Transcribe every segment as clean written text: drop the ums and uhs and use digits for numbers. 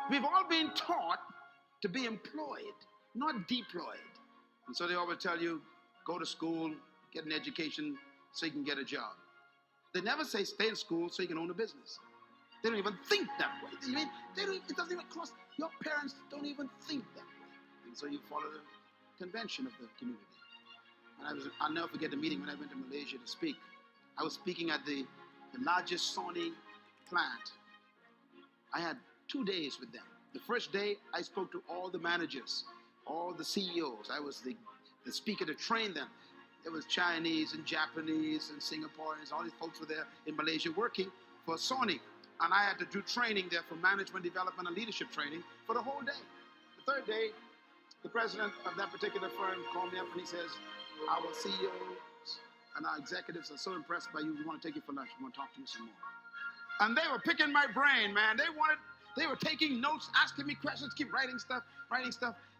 We've all been taught to be employed, not deployed. And so they always tell you, go to school, get an education so you can get a job. They never say stay in school so you can own a business. They don't even think that way. It doesn't even cross. Your parents don't even think that way. And so you follow the convention of the community. And I'll never forget the meeting when I went to Malaysia to speak. I was speaking at the largest Sony plant. I had 2 days with them. The first day, I spoke to all the managers, all the CEOs. I was the speaker to train them. There was Chinese and Japanese and Singaporeans. All these folks were there in Malaysia working for Sony. And I had to do training there for management development and leadership training for the whole day. The third day, the president of that particular firm called me up and he says, our CEOs and our executives are so impressed by you, we want to take you for lunch. We want to talk to you some more. And they were picking my brain, man. They were taking notes, asking me questions, keep writing stuff.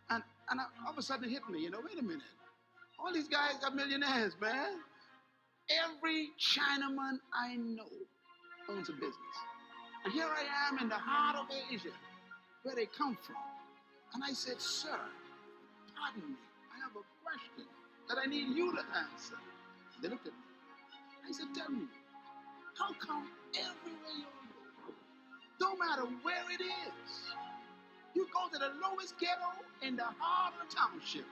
And all of a sudden it hit me, wait a minute. All these guys are millionaires, man. Every Chinaman I know owns a business. And here I am in the heart of Asia, where they come from. And I said, sir, pardon me, I have a question that I need you to answer. They looked at me. I said, tell me, how come everywhere you go, no matter where it is, you go to the lowest ghetto in the heart of the township,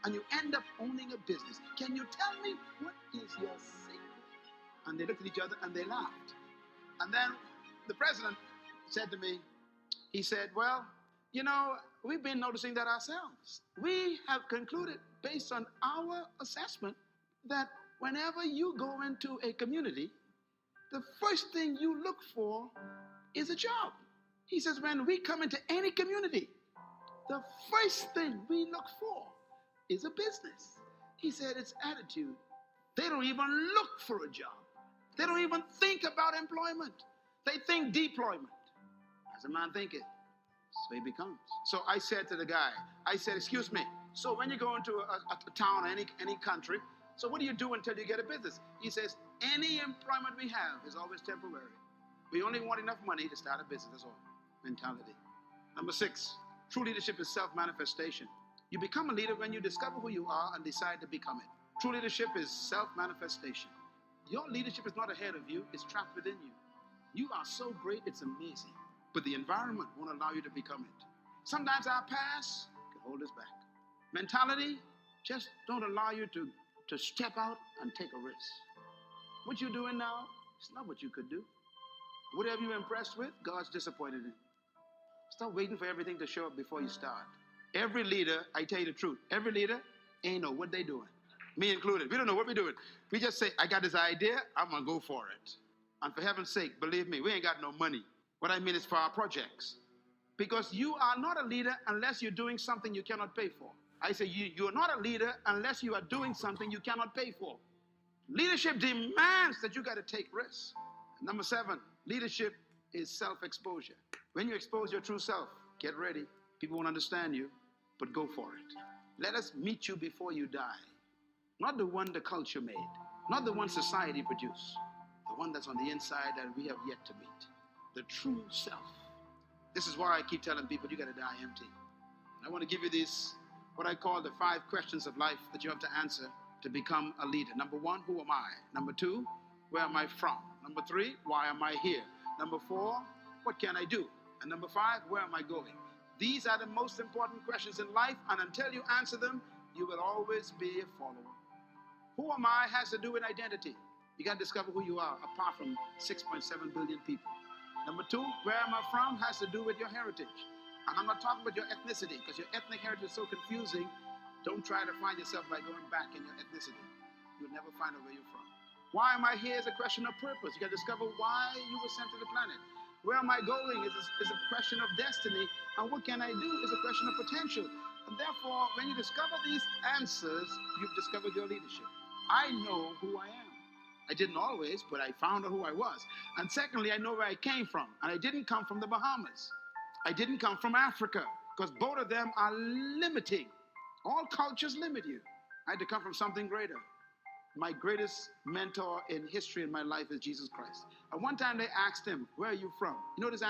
and you end up owning a business? Can you tell me what is your secret? And they looked at each other and they laughed. And then the president said to me, he said, well, we've been noticing that ourselves. We have concluded, based on our assessment, that whenever you go into a community, the first thing you look for is a job. He says, when we come into any community, the first thing we look for is a business. He said, it's attitude. They don't even look for a job. They don't even think about employment. They think deployment. As a man thinketh, so he becomes. So I said to the guy, excuse me, so when you go into a town or any country, so what do you do until you get a business? He says, any employment we have is always temporary. We only want enough money to start a business, that's all. Mentality. Number 6, true leadership is self-manifestation. You become a leader when you discover who you are and decide to become it. True leadership is self-manifestation. Your leadership is not ahead of you, it's trapped within you. You are so great, it's amazing. But the environment won't allow you to become it. Sometimes our past can hold us back. Mentality just don't allow you to step out and take a risk. What you're doing now is not what you could do. Whatever you're impressed with, God's disappointed in. Stop waiting for everything to show up before you start. Every leader, I tell you the truth, every leader ain't know what they doing. Me included. We don't know what we're doing. We just say, I got this idea, I'm going to go for it. And for heaven's sake, believe me, we ain't got no money. What I mean is for our projects. Because you are not a leader unless you're doing something you cannot pay for. I say you are not a leader unless you are doing something you cannot pay for. Leadership demands that you got to take risks. Number 7, leadership is self-exposure. When you expose your true self, get ready. People won't understand you, but go for it. Let us meet you before you die. Not the one the culture made, not the one society produced, the one that's on the inside that we have yet to meet. The true self. This is why I keep telling people you got to die empty. I want to give you these, what I call the 5 questions of life that you have to answer to become a leader. Number 1, who am I? Number 2, where am I from? Number 3, why am I here? Number 4, what can I do? And number 5, where am I going? These are the most important questions in life, and until you answer them, you will always be a follower. Who am I has to do with identity. You got to discover who you are, apart from 6.7 billion people. Number 2, where am I from has to do with your heritage. And I'm not talking about your ethnicity, because your ethnic heritage is so confusing. Don't try to find yourself by going back in your ethnicity. You'll never find out where you're from. Why am I here is a question of purpose. You got to discover why you were sent to the planet. Where am I going is a question of destiny. And what can I do is a question of potential. And therefore, when you discover these answers, you've discovered your leadership. I know who I am. I didn't always, but I found out who I was. And secondly, I know where I came from. And I didn't come from the Bahamas. I didn't come from Africa, because both of them are limiting. All cultures limit you. I had to come from something greater. My greatest mentor in history in my life is Jesus Christ. And one time they asked him, where are you from? You know this